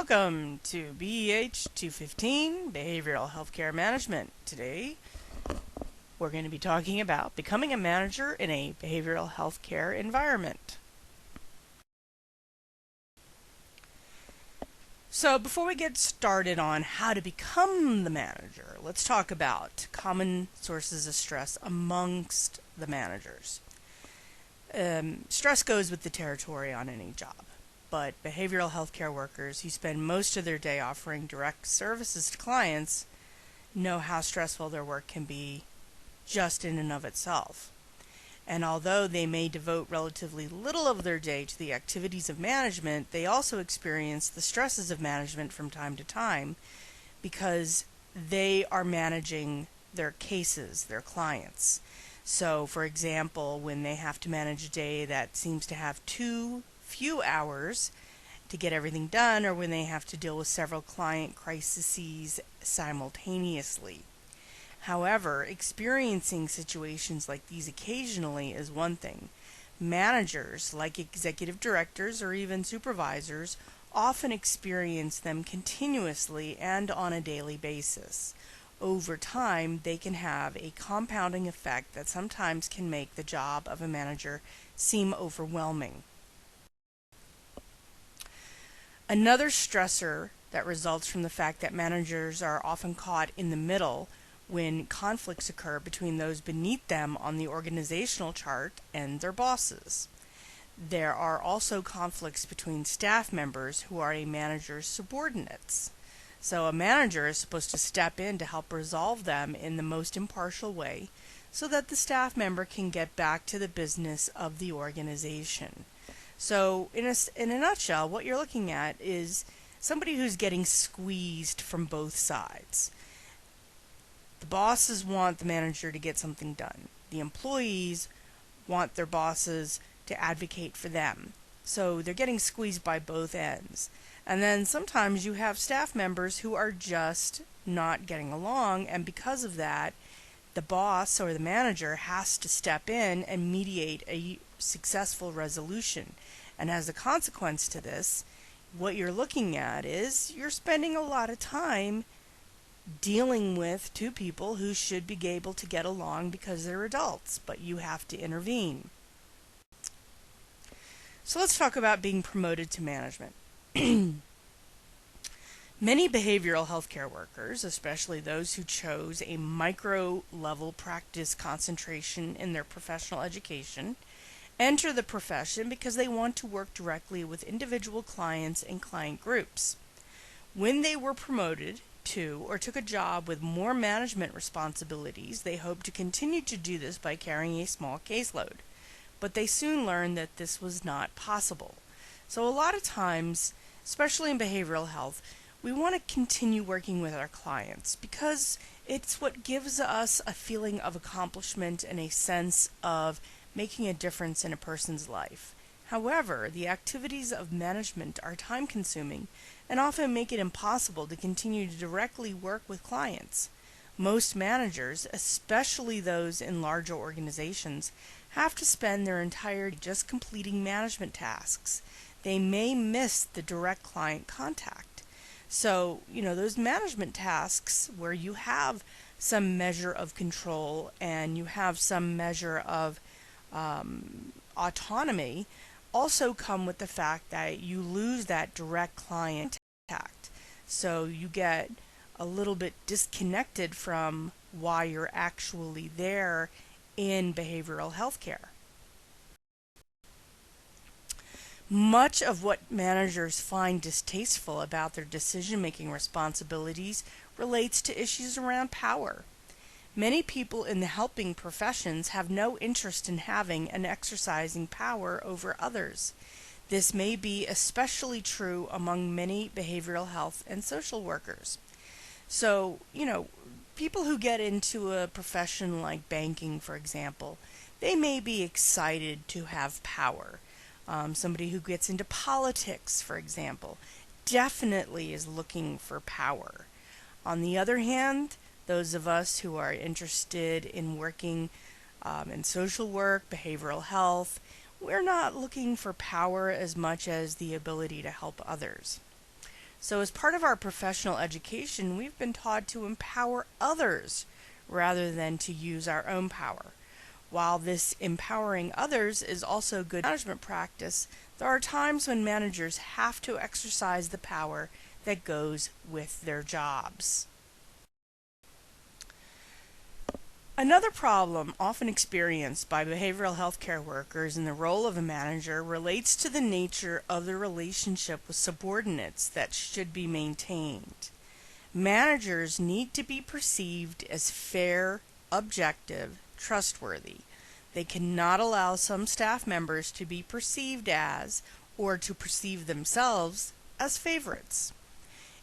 Welcome to BEH 215 Behavioral Healthcare Management. Today, we're going to be talking about becoming a manager in a behavioral healthcare environment. So, before we get started on how to become the manager, let's talk about common sources of stress amongst the managers. Stress goes with the territory on any job. But behavioral healthcare workers who spend most of their day offering direct services to clients know how stressful their work can be just in and of itself. And although they may devote relatively little of their day to the activities of management, they also experience the stresses of management from time to time because they are managing their cases, their clients. So, for example, when they have to manage a day that seems to have too few hours to get everything done, or when they have to deal with several client crises simultaneously. However, experiencing situations like these occasionally is one thing. Managers, like executive directors or even supervisors, often experience them continuously and on a daily basis. Over time, they can have a compounding effect that sometimes can make the job of a manager seem overwhelming. Another stressor that results from the fact that managers are often caught in the middle when conflicts occur between those beneath them on the organizational chart and their bosses. There are also conflicts between staff members who are a manager's subordinates. So a manager is supposed to step in to help resolve them in the most impartial way so that the staff member can get back to the business of the organization. So, in a nutshell, what you're looking at is somebody who's getting squeezed from both sides. The bosses want the manager to get something done. The employees want their bosses to advocate for them. So they're getting squeezed by both ends. And then sometimes you have staff members who are just not getting along, and because of that, the boss or the manager has to step in and mediate a successful resolution. And as a consequence to this, what you're looking at is you're spending a lot of time dealing with two people who should be able to get along because they're adults, but you have to intervene. So let's talk about being promoted to management. Many behavioral healthcare workers, especially those who chose a micro-level practice concentration in their professional education, enter the profession because they want to work directly with individual clients and client groups. When they were promoted to or took a job with more management responsibilities, they hoped to continue to do this by carrying a small caseload. But they soon learned that this was not possible. So a lot of times, especially in behavioral health, we want to continue working with our clients because it's what gives us a feeling of accomplishment and a sense of making a difference in a person's life. However, the activities of management are time-consuming and often make it impossible to continue to directly work with clients. Most managers, especially those in larger organizations, have to spend their entire day just completing management tasks. They may miss the direct client contact. So, those management tasks where you have some measure of control and you have some measure of autonomy also come with the fact that you lose that direct client contact. So you get a little bit disconnected from why you're actually there in behavioral health care. Much of what managers find distasteful about their decision-making responsibilities relates to issues around power. Many people in the helping professions have no interest in having and exercising power over others. This may be especially true among many behavioral health and social workers. So, people who get into a profession like banking, for example, they may be excited to have power. Somebody who gets into politics, for example, definitely is looking for power. On the other hand, those of us who are interested in working in social work, behavioral health, we're not looking for power as much as the ability to help others. So as part of our professional education, we've been taught to empower others rather than to use our own power. While this empowering others is also good management practice, there are times when managers have to exercise the power that goes with their jobs. Another problem often experienced by behavioral health care workers in the role of a manager relates to the nature of the relationship with subordinates that should be maintained. Managers need to be perceived as fair, objective, trustworthy. They cannot allow some staff members to be perceived as, or to perceive themselves as, favorites.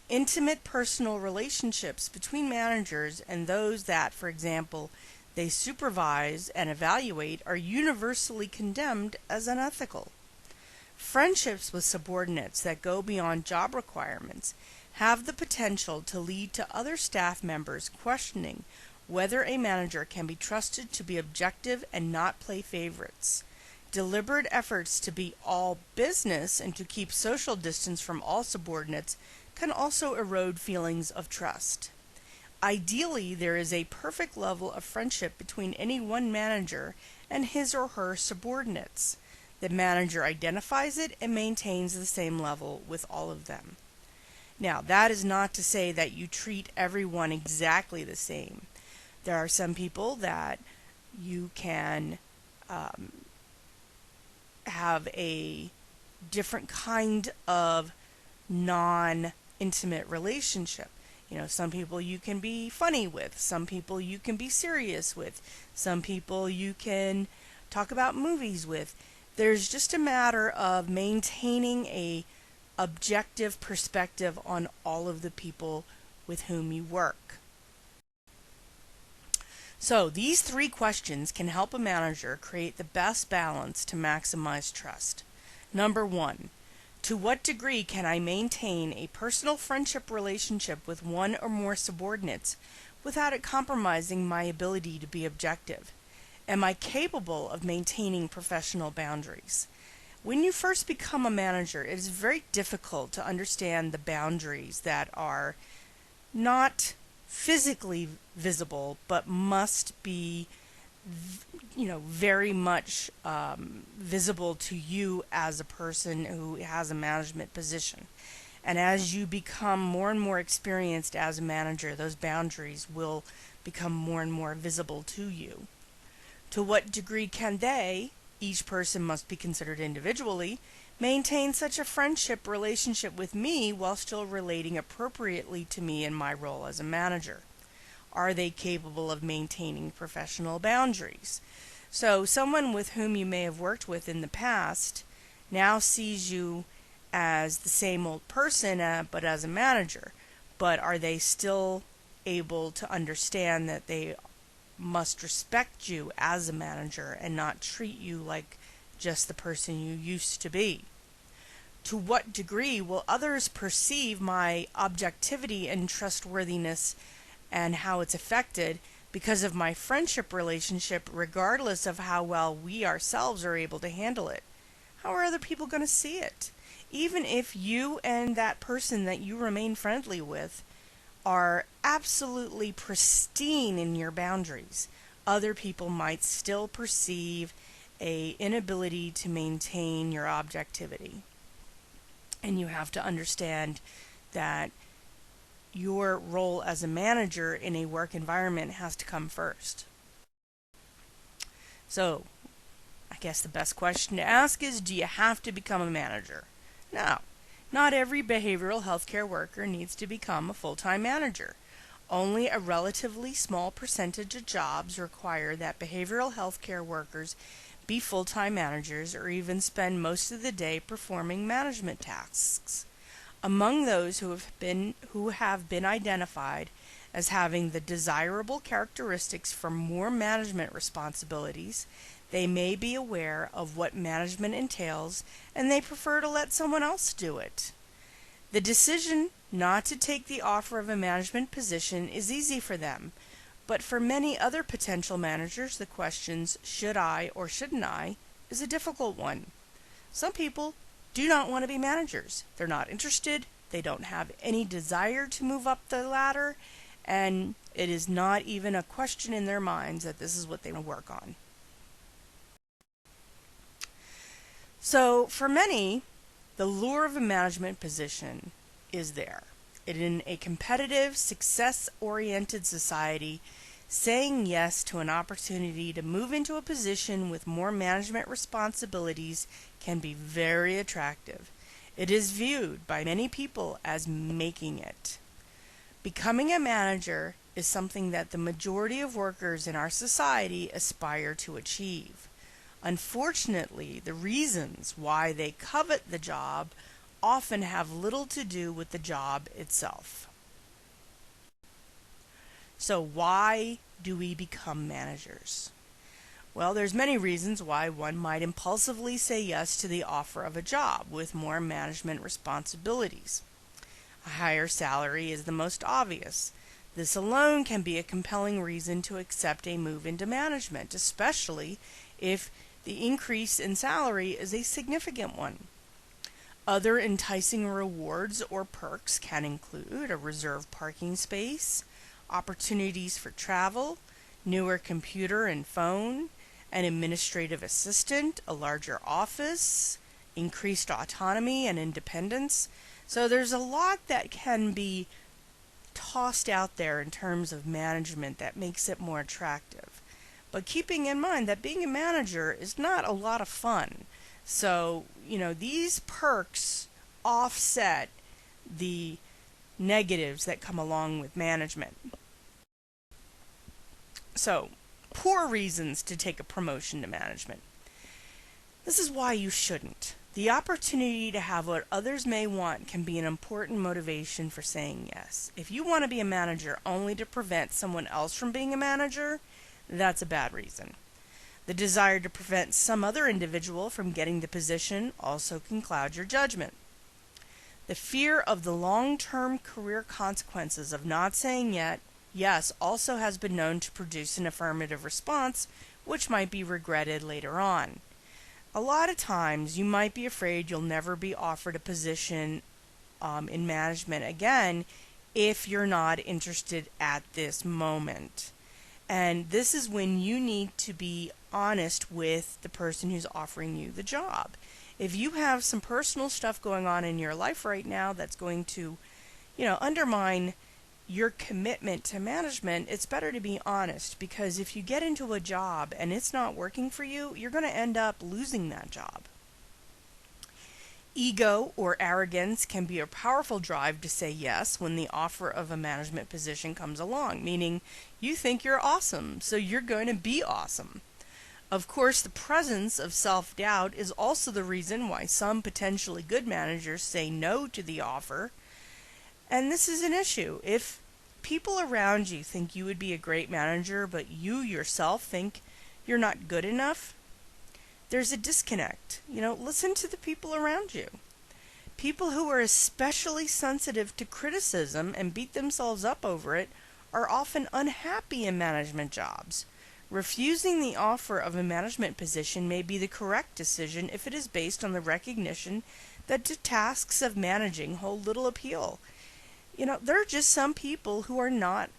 Intimate personal relationships between managers and those that, for example, they supervise and evaluate are universally condemned as unethical. Friendships with subordinates that go beyond job requirements have the potential to lead to other staff members questioning whether a manager can be trusted to be objective and not play favorites. Deliberate efforts to be all business and to keep social distance from all subordinates can also erode feelings of trust. Ideally, there is a perfect level of friendship between any one manager and his or her subordinates. The manager identifies it and maintains the same level with all of them. Now, that is not to say that you treat everyone exactly the same. There are some people that you can have a different kind of non-intimate relationship. Some people you can be funny with, some people you can be serious with, some people you can talk about movies with. There's just a matter of maintaining a objective perspective on all of the people with whom you work. So these 3 questions can help a manager create the best balance to maximize trust. Number 1, to what degree can I maintain a personal friendship relationship with one or more subordinates without it compromising my ability to be objective? Am I capable of maintaining professional boundaries? When you first become a manager, it is very difficult to understand the boundaries that are not physically visible but must be very much visible to you as a person who has a management position. And as you become more and more experienced as a manager, those boundaries will become more and more visible to you. To what degree can they, each person must be considered individually, maintain such a friendship relationship with me while still relating appropriately to me in my role as a manager? Are they capable of maintaining professional boundaries? So someone with whom you may have worked with in the past now sees you as the same old person, but as a manager. But are they still able to understand that they must respect you as a manager and not treat you like just the person you used to be? To what degree will others perceive my objectivity and trustworthiness and how it's affected because of my friendship relationship, regardless of how well we ourselves are able to handle it? How are other people going to see it? Even if you and that person that you remain friendly with are absolutely pristine in your boundaries, other people might still perceive an inability to maintain your objectivity. And you have to understand that your role as a manager in a work environment has to come first. So, I guess the best question to ask is, do you have to become a manager? No. Not every behavioral health care worker needs to become a full-time manager. Only a relatively small percentage of jobs require that behavioral health care workers be full-time managers or even spend most of the day performing management tasks. Among those who have been identified as having the desirable characteristics for more management responsibilities, they may be aware of what management entails and they prefer to let someone else do it. The decision not to take the offer of a management position is easy for them, but for many other potential managers, the questions, should I or shouldn't I, is a difficult one. Some people do not want to be managers. They're not interested, They don't have any desire to move up the ladder, and it is not even a question in their minds that this is what they want to work on. So for many, the lure of a management position is there. In a competitive, success-oriented society, saying yes to an opportunity to move into a position with more management responsibilities can be very attractive. It is viewed by many people as making it. Becoming a manager is something that the majority of workers in our society aspire to achieve. Unfortunately, the reasons why they covet the job often have little to do with the job itself. So why do we become managers? Well, there's many reasons why one might impulsively say yes to the offer of a job with more management responsibilities. A higher salary is the most obvious. This alone can be a compelling reason to accept a move into management, especially if the increase in salary is a significant one. Other enticing rewards or perks can include a reserved parking space, opportunities for travel, newer computer and phone, an administrative assistant, a larger office, increased autonomy and independence. So there's a lot that can be tossed out there in terms of management that makes it more attractive. But keeping in mind that being a manager is not a lot of fun. So, these perks offset the negatives that come along with management. So, poor reasons to take a promotion to management. This is why you shouldn't. The opportunity to have what others may want can be an important motivation for saying yes. If you want to be a manager only to prevent someone else from being a manager, that's a bad reason. The desire to prevent some other individual from getting the position also can cloud your judgment. The fear of the long-term career consequences of not saying yes also has been known to produce an affirmative response, which might be regretted later on. A lot of times you might be afraid you'll never be offered a position in management again if you're not interested at this moment. And this is when you need to be honest with the person who's offering you the job. If you have some personal stuff going on in your life right now that's going to, undermine your commitment to management, it's better to be honest, because if you get into a job and it's not working for you, you're going to end up losing that job. Ego or arrogance can be a powerful drive to say yes when the offer of a management position comes along, meaning you think you're awesome, so you're going to be awesome. Of course, the presence of self-doubt is also the reason why some potentially good managers say no to the offer. And this is an issue. If people around you think you would be a great manager, but you yourself think you're not good enough, there's a disconnect. Listen to the people around you. People who are especially sensitive to criticism and beat themselves up over it are often unhappy in management jobs. Refusing the offer of a management position may be the correct decision if it is based on the recognition that the tasks of managing hold little appeal. There are just some people who are not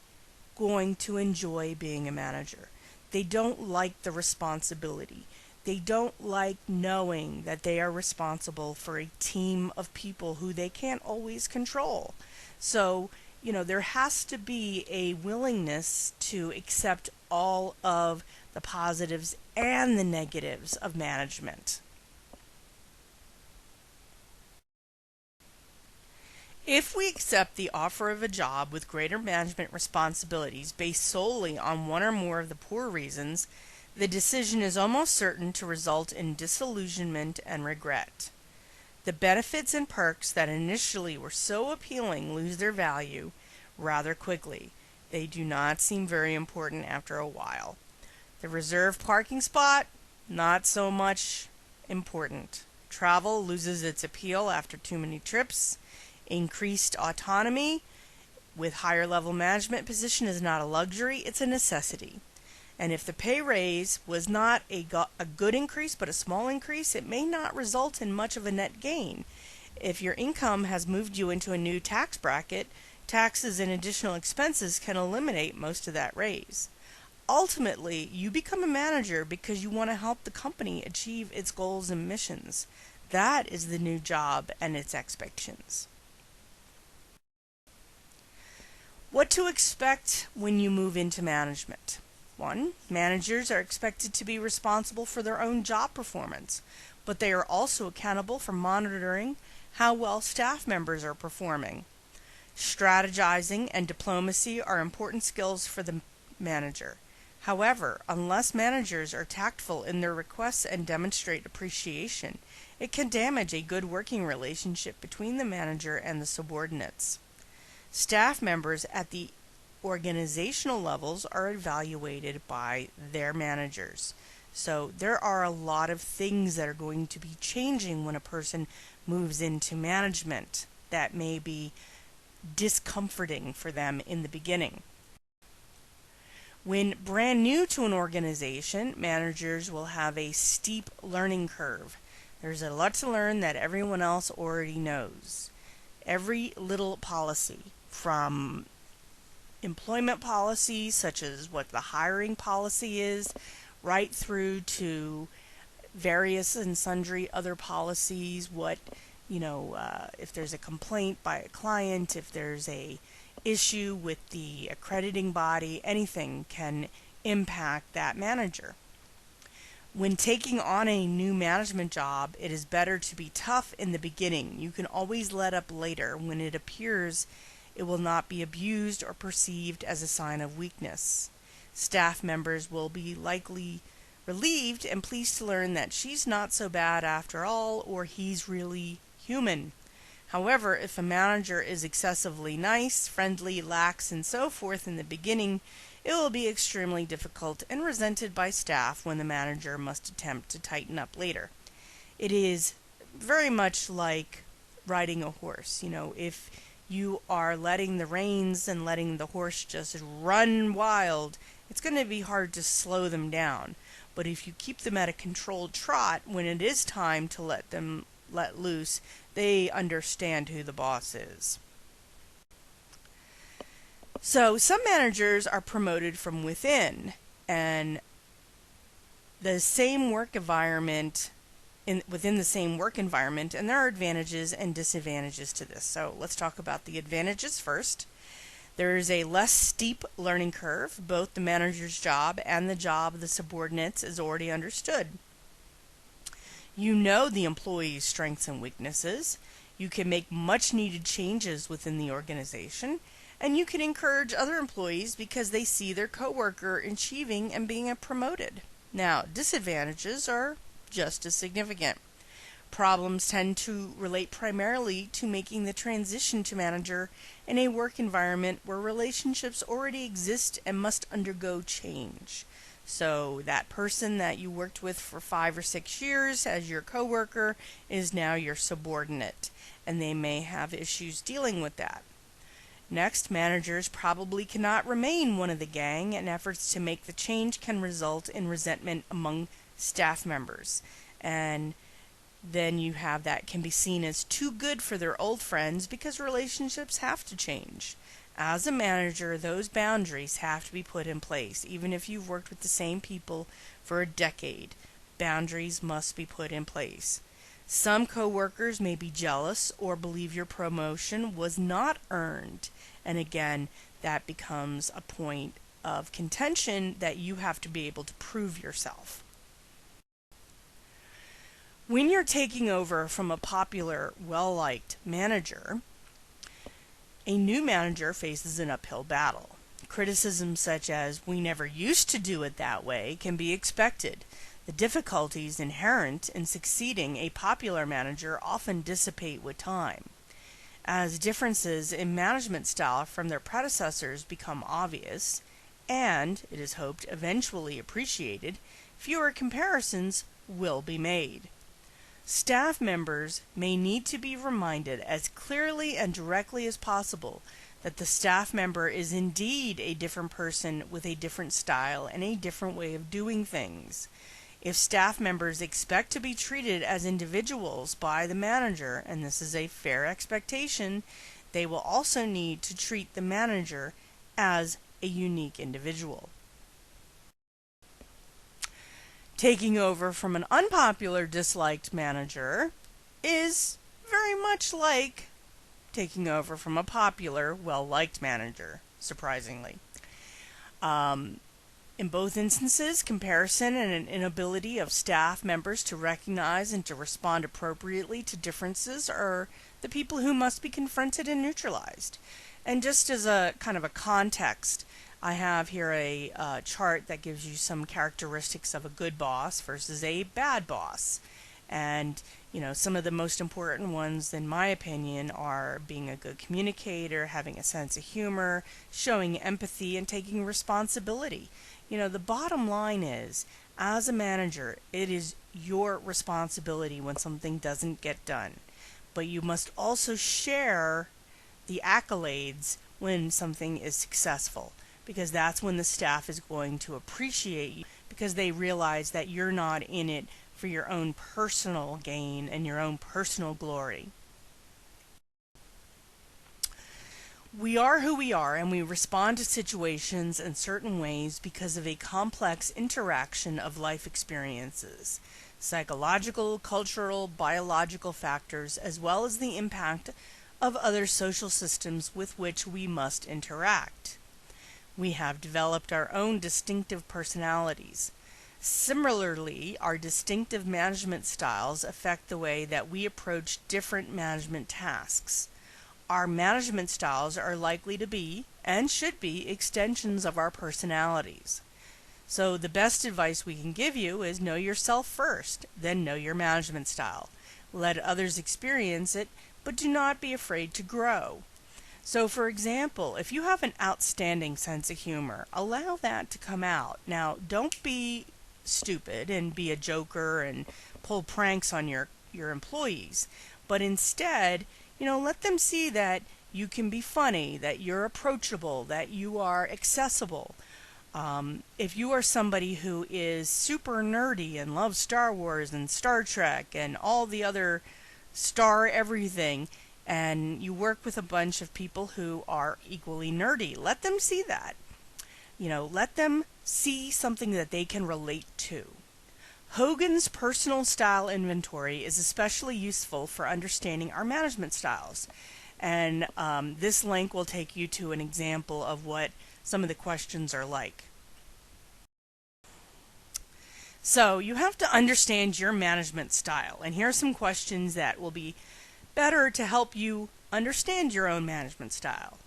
going to enjoy being a manager. They don't like the responsibility. They don't like knowing that they are responsible for a team of people who they can't always control. So, there has to be a willingness to accept all of the positives and the negatives of management. If we accept the offer of a job with greater management responsibilities based solely on one or more of the poor reasons, the decision is almost certain to result in disillusionment and regret. The benefits and perks that initially were so appealing lose their value rather quickly. They do not seem very important after a while. The reserved parking spot, not so much important. Travel loses its appeal after too many trips. Increased autonomy with higher level management position is not a luxury, it's a necessity. And if the pay raise was not a good increase but a small increase, it may not result in much of a net gain. If your income has moved you into a new tax bracket, taxes and additional expenses can eliminate most of that raise. Ultimately, you become a manager because you want to help the company achieve its goals and missions. That is the new job and its expectations. What to expect when you move into management. 1. Managers are expected to be responsible for their own job performance, but they are also accountable for monitoring how well staff members are performing. Strategizing and diplomacy are important skills for the manager. However, unless managers are tactful in their requests and demonstrate appreciation, it can damage a good working relationship between the manager and the subordinates. Staff members at the organizational levels are evaluated by their managers. So there are a lot of things that are going to be changing when a person moves into management that may be discomforting for them in the beginning. When brand new to an organization, managers will have a steep learning curve. There's a lot to learn that everyone else already knows. Every little policy, from employment policies such as what the hiring policy is, right through to various and sundry other policies, if there's a complaint by a client, if there's a issue with the accrediting body, anything can impact that manager. When taking on a new management job, it is better to be tough in the beginning. You can always let up later when it appears it will not be abused or perceived as a sign of weakness. Staff members will be likely relieved and pleased to learn that she's not so bad after all, or he's really human. However, if a manager is excessively nice, friendly, lax, and so forth in the beginning, it will be extremely difficult and resented by staff when the manager must attempt to tighten up later. It is very much like riding a horse. If you are letting the reins and letting the horse just run wild, it's going to be hard to slow them down. But if you keep them at a controlled trot, when it is time to let them let loose, they understand who the boss is. So some managers are promoted from within, and the same work environment within the same work environment, and there are advantages and disadvantages to this. So let's talk about the advantages first. There is a less steep learning curve. Both the manager's job and the job of the subordinates is already understood. You know the employee's strengths and weaknesses. You can make much needed changes within the organization, and you can encourage other employees because they see their coworker achieving and being promoted. Now, disadvantages are just as significant. Problems tend to relate primarily to making the transition to manager in a work environment where relationships already exist and must undergo change. So that person that you worked with for 5 or 6 years as your coworker is now your subordinate, and they may have issues dealing with that. Next, managers probably cannot remain one of the gang, and efforts to make the change can result in resentment among staff members. And then you have that can be seen as too good for their old friends because relationships have to change. As a manager, those boundaries have to be put in place. Even if you've worked with the same people for a decade, boundaries must be put in place. Some coworkers may be jealous or believe your promotion was not earned. And again, that becomes a point of contention that you have to be able to prove yourself. When you're taking over from a popular, well-liked manager, a new manager faces an uphill battle. Criticisms such as, "we never used to do it that way," can be expected. The difficulties inherent in succeeding a popular manager often dissipate with time. As differences in management style from their predecessors become obvious, and, it is hoped, eventually appreciated, fewer comparisons will be made. Staff members may need to be reminded as clearly and directly as possible that the staff member is indeed a different person with a different style and a different way of doing things. If staff members expect to be treated as individuals by the manager, and this is a fair expectation, they will also need to treat the manager as a unique individual. Taking over from an unpopular, disliked manager is very much like taking over from a popular, well-liked manager, surprisingly. In both instances, comparison and an inability of staff members to recognize and to respond appropriately to differences are the people who must be confronted and neutralized. And just as a kind of a context, I have here a chart that gives you some characteristics of a good boss versus a bad boss. And, some of the most important ones, in my opinion, are being a good communicator, having a sense of humor, showing empathy, and taking responsibility. The bottom line is, as a manager, it is your responsibility when something doesn't get done. But you must also share the accolades when something is successful, because that's when the staff is going to appreciate you, because they realize that you're not in it for your own personal gain and your own personal glory. We are who we are, and we respond to situations in certain ways because of a complex interaction of life experiences, psychological, cultural, biological factors, as well as the impact of other social systems with which we must interact. We have developed our own distinctive personalities. Similarly, our distinctive management styles affect the way that we approach different management tasks. Our management styles are likely to be, and should be, extensions of our personalities. So the best advice we can give you is know yourself first, then know your management style. Let others experience it, but do not be afraid to grow. So for example, if you have an outstanding sense of humor, allow that to come out. Now, don't be stupid and be a joker and pull pranks on your employees, but instead, let them see that you can be funny, that you're approachable, that you are accessible. If you are somebody who is super nerdy and loves Star Wars and Star Trek and all the other star everything, and you work with a bunch of people who are equally nerdy, let them see that. Let them see something that they can relate to. Hogan's personal style inventory is especially useful for understanding our management styles. And this link will take you to an example of what some of the questions are like. So you have to understand your management style. And here are some questions that will be better to help you understand your own management style.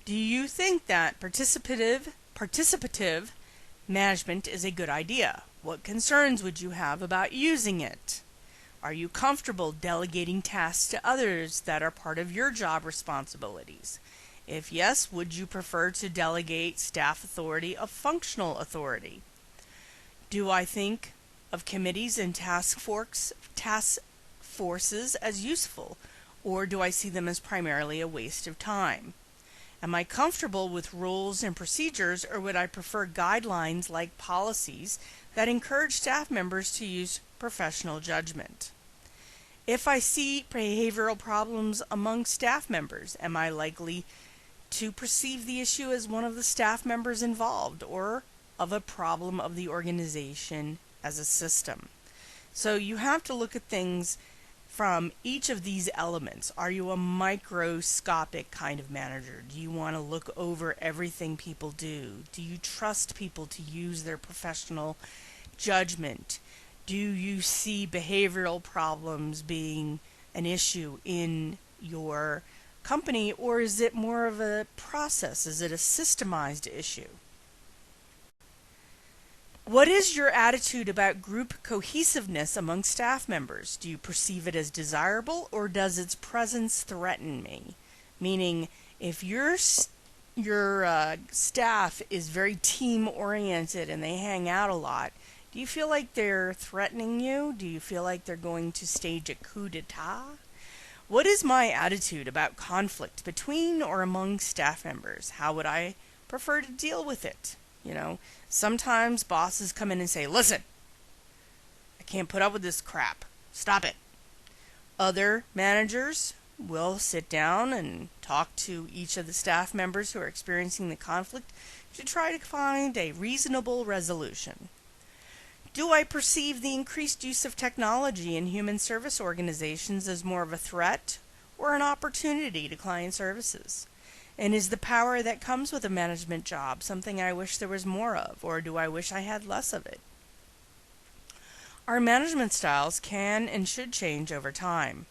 Do you think that participative management is a good idea? What concerns would you have about using it? Are you comfortable delegating tasks to others that are part of your job responsibilities? If yes, would you prefer to delegate staff authority of functional authority? Do I think of committees and task forces as useful, or do I see them as primarily a waste of time? Am I comfortable with rules and procedures, or would I prefer guidelines like policies that encourage staff members to use professional judgment? If I see behavioral problems among staff members, am I likely to perceive the issue as one of the staff members involved, or of a problem of the organization as a system? So you have to look at things from each of these elements. Are you a microscopic kind of manager? Do you want to look over everything people do? Do you trust people to use their professional judgment? Do you see behavioral problems being an issue in your company, or is it more of a process? Is it a systemized issue? What is your attitude about group cohesiveness among staff members? Do you perceive it as desirable, or does its presence threaten me? Meaning, if your staff is very team-oriented and they hang out a lot, do you feel like they're threatening you? Do you feel like they're going to stage a coup d'etat? What is my attitude about conflict between or among staff members? How would I prefer to deal with it? Sometimes bosses come in and say, listen, can't put up with this crap. Stop it. Other managers will sit down and talk to each of the staff members who are experiencing the conflict to try to find a reasonable resolution. Do I perceive the increased use of technology in human service organizations as more of a threat or an opportunity to client services? And is the power that comes with a management job something I wish there was more of, or do I wish I had less of it? Our management styles can and should change over time.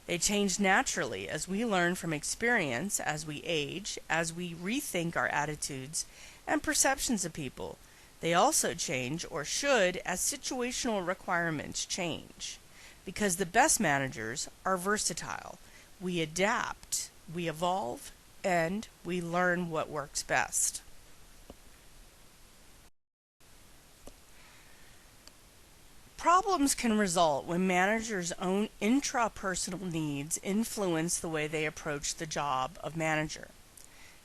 They change naturally as we learn from experience, as we age, as we rethink our attitudes and perceptions of people. They also change, or should, as situational requirements change. Because the best managers are versatile. We adapt, we evolve, and we learn what works best. Problems can result when managers' own intrapersonal needs influence the way they approach the job of manager.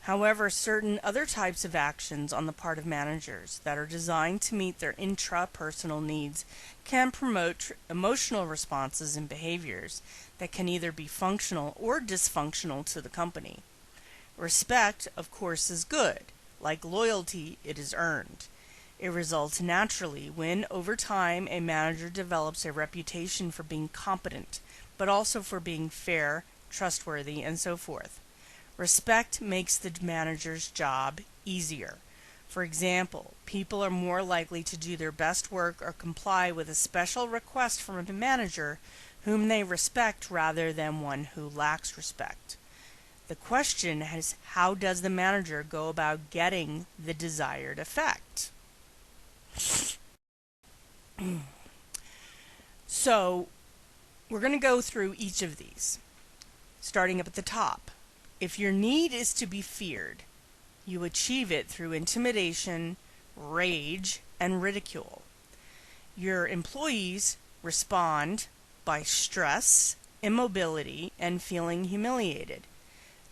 However, certain other types of actions on the part of managers that are designed to meet their intrapersonal needs can promote emotional responses and behaviors that can either be functional or dysfunctional to the company. Respect, of course, is good. Like loyalty, it is earned. It results naturally when, over time, a manager develops a reputation for being competent, but also for being fair, trustworthy, and so forth. Respect makes the manager's job easier. For example, people are more likely to do their best work or comply with a special request from a manager whom they respect rather than one who lacks respect. The question is, how does the manager go about getting the desired effect? So, we're going to go through each of these, starting up at the top. If your need is to be feared, you achieve it through intimidation, rage, and ridicule. Your employees respond by stress, immobility, and feeling humiliated.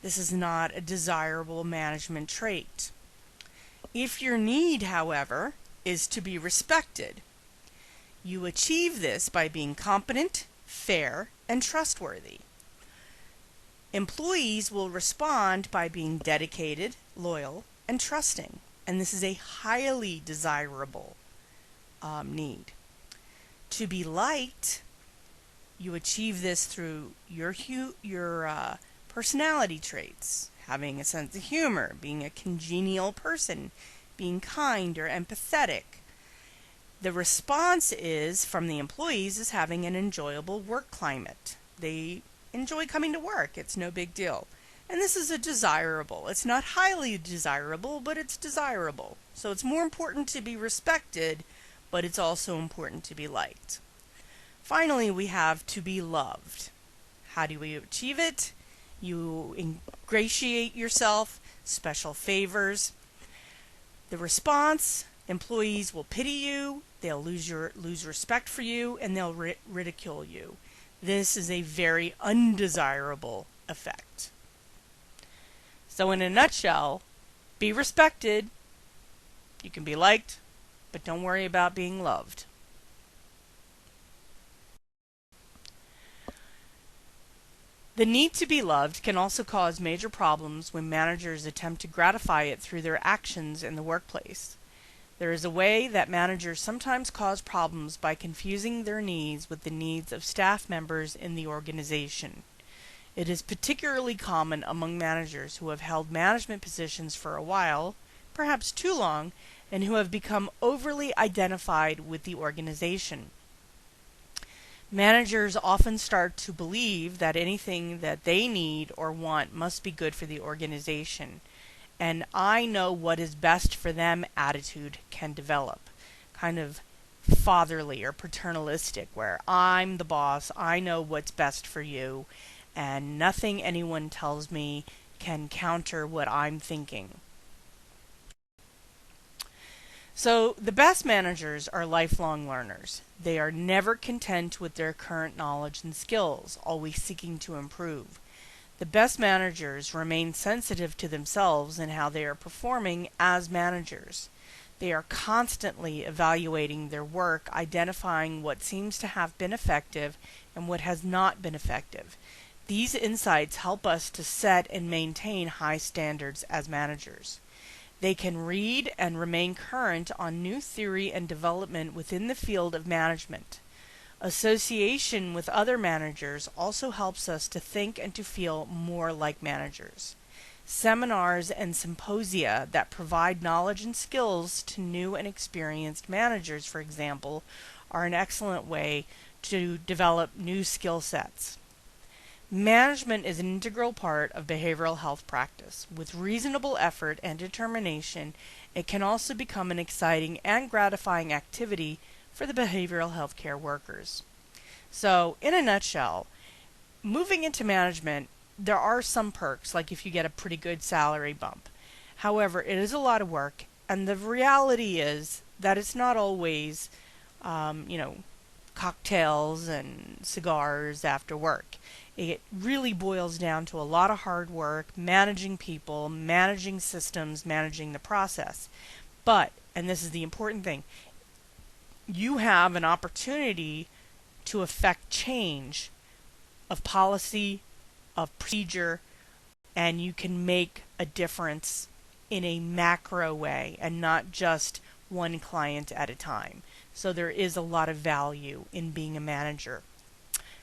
This is not a desirable management trait. If your need, however, is to be respected, you achieve this by being competent, fair, and trustworthy. Employees will respond by being dedicated, loyal, and trusting, and this is a highly desirable need. To be liked, you achieve this through your personality traits, having a sense of humor, being a congenial person, being kind or empathetic. The response is from the employees is having an enjoyable work climate. They enjoy coming to work. It's no big deal. And this is a desirable. It's not highly desirable, but it's desirable. So it's more important to be respected, but it's also important to be liked. Finally, we have to be loved. How do we achieve it? You ingratiate yourself, special favors. The response, employees will pity you, they'll lose respect for you, and they'll ridicule you. This is a very undesirable effect. So in a nutshell, be respected, you can be liked, but don't worry about being loved. The need to be loved can also cause major problems when managers attempt to gratify it through their actions in the workplace. There is a way that managers sometimes cause problems by confusing their needs with the needs of staff members in the organization. It is particularly common among managers who have held management positions for a while, perhaps too long, and who have become overly identified with the organization. Managers often start to believe that anything that they need or want must be good for the organization. And I know what is best for them attitude can develop. Kind of fatherly or paternalistic, where I'm the boss, I know what's best for you, and nothing anyone tells me can counter what I'm thinking. So the best managers are lifelong learners. They are never content with their current knowledge and skills, always seeking to improve. The best managers remain sensitive to themselves and how they are performing as managers. They are constantly evaluating their work, identifying what seems to have been effective and what has not been effective. These insights help us to set and maintain high standards as managers. They can read and remain current on new theory and development within the field of management. Association with other managers also helps us to think and to feel more like managers. Seminars and symposia that provide knowledge and skills to new and experienced managers, for example, are an excellent way to develop new skill sets. Management is an integral part of behavioral health practice. With reasonable effort and determination, it can also become an exciting and gratifying activity for the behavioral health care workers. So, in a nutshell, moving into management, there are some perks, like if you get a pretty good salary bump. However, it is a lot of work, and the reality is that it's not always, cocktails and cigars after work. It really boils down to a lot of hard work, managing people, managing systems, managing the process. But, and this is the important thing, you have an opportunity to affect change of policy, of procedure, and you can make a difference in a macro way and not just one client at a time. So there is a lot of value in being a manager.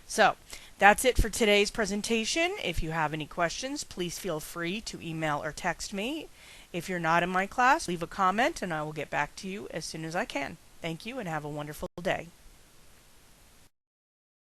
So that's it for today's presentation. If you have any questions, please feel free to email or text me. If you're not in my class, leave a comment and I will get back to you as soon as I can. Thank you and have a wonderful day.